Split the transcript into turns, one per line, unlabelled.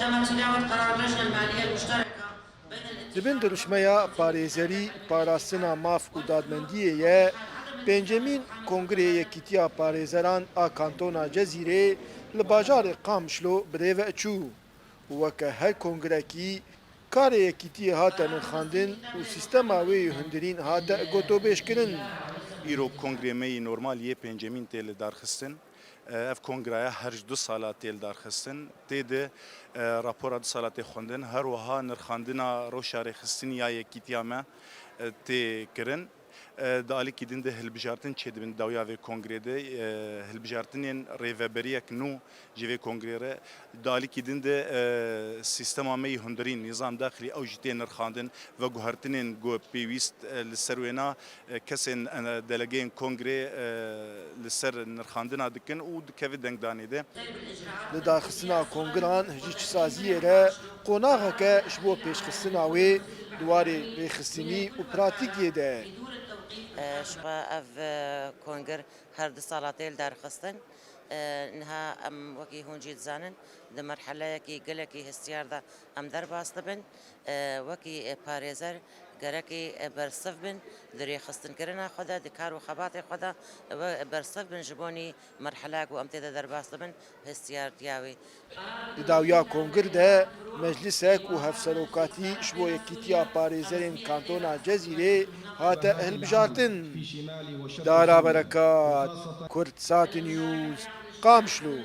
تم تلاوة قرار اللجنة المالية المشتركة بين
دبن درشمەیە پارێزەری پاراستنا ماف و دادمەندیەیە پێنجەمین کۆنگرê Yekîtiya Parêzeran a Kantona Cezîrê li bajarê Qamişlo birêve çû. Weke her kongrekî karê yekîtiyê hate nirxandin û sîstema wê yê hundirîn hate gotobêjkirin.
Îro kongrê me yê normal yê pêncemîn tê li darxistin. Ev kongraya her ji 2 sala tê li darxistin. Tê de rapora 2 sala tê xwendin. Her wiha nirxandina roşa rêxistiniya yekîtiya me tê kirin. Di alîkî din de hilbijartin çêdibin dawya vê kongrê de hilbijartinên rêveberiyek nû ji vê kongrê re di alîkî din de sîstema me yê hundirîn nîzam daxilî ew jî tê nirxandin ve guhertinên got pêwîst li ser wêna kesên delegeyên kongrê li ser nirxandina dikin û dikeve dengdanê de.
Li daxistina kongiran hicî çîsaziyê re qonaxeke ji bo pêşxistina wê duwarê rêxistinî û pratikiyê de.
شقا اف كونجر هر دو سالاتيل دار خستن نها ام وكي هونجي زانن د مرحله كي گلكي هستيار دا ام در باستبن وكي باريزر گركي برصف بن دري خستن كرنا خدا د كارو خبات خدا برصف بن جبوني مرحله و امتد در باستبن هستيار دياوي
Di dawiya kongir de meclisek û hevserokatî ji bo Yekîtiya Parêzerên Kantona Cezîrê hate hilbijartin. Dara Berekat, Kurdsat News, Qamişlo.